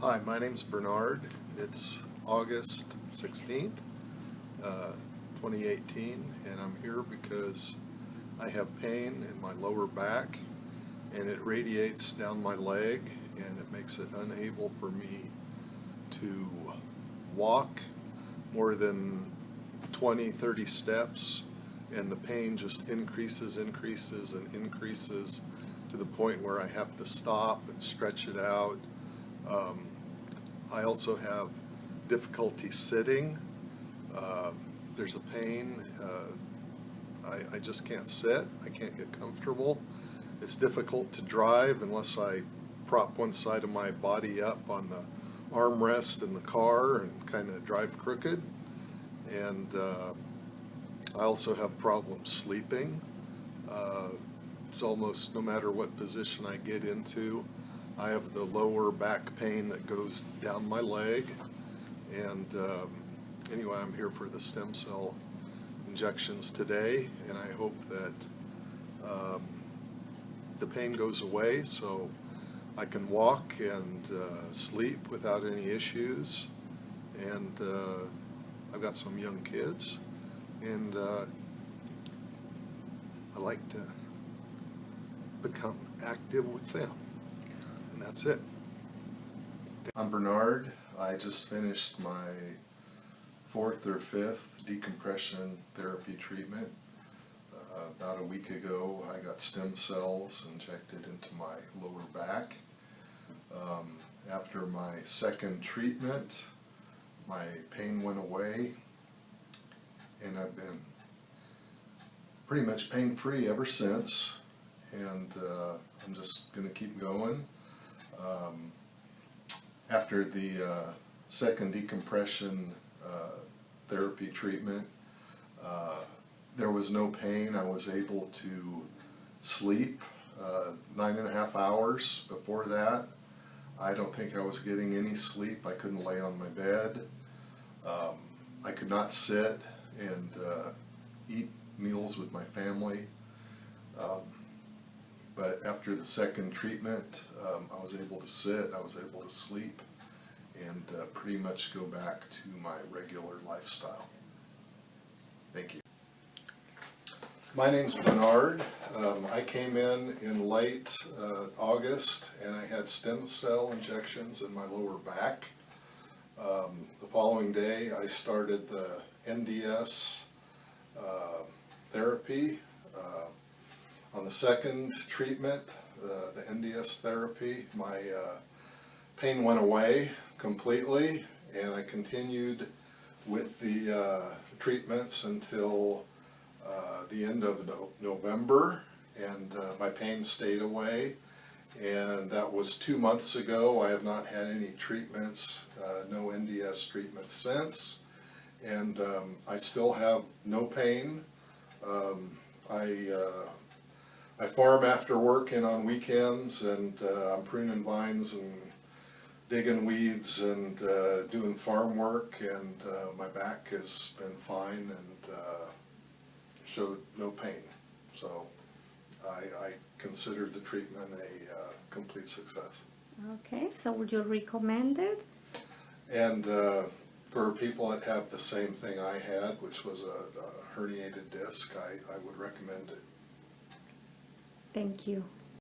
Hi, my name's Bernard. It's August 16th, 2018, and I'm here because I have pain in my lower back, and it radiates down my leg, and it makes it unable for me to walk more than 20-30 steps, and the pain just increases and increases to the point where I have to stop and stretch it out. I also have difficulty sitting. There's a pain. I just can't sit. I can't get comfortable. It's difficult to drive unless I prop one side of my body up on the armrest in the car and kind of drive crooked. And I also have problems sleeping. It's almost no matter what position I get into, I have the lower back pain that goes down my leg. And anyway, I'm here for the stem cell injections today, and I hope that the pain goes away so I can walk and sleep without any issues. And I've got some young kids, and I like to become active with them. And that's it. I'm Bernard. I just finished my 4th or 5th decompression therapy treatment. About a week ago, I got stem cells injected into my lower back. After my 2nd treatment, my pain went away, and I've been pretty much pain-free ever since. And I'm just going to keep going. After the 2nd decompression therapy treatment, there was no pain. I was able to sleep 9.5 hours before that. I don't think I was getting any sleep. I couldn't lay on my bed. I could not sit and eat meals with my family. But after the 2nd treatment, I was able to sit, I was able to sleep, and pretty much go back to my regular lifestyle. Thank you. My name's Bernard. I came in late August, and I had stem cell injections in my lower back. The following day, I started the NDS Therapy. On the 2nd treatment, the NDS Therapy, my pain went away completely, and I continued with the treatments until the end of November, and my pain stayed away. And that was 2 months ago. I have not had any treatments, no NDS treatments since, and I still have no pain. I farm after work and on weekends, and I'm pruning vines and digging weeds and doing farm work, and my back has been fine and showed no pain. So I considered the treatment a complete success. Okay, so would you recommend it? And for people that have the same thing I had, which was a herniated disc, I would recommend it. Thank you.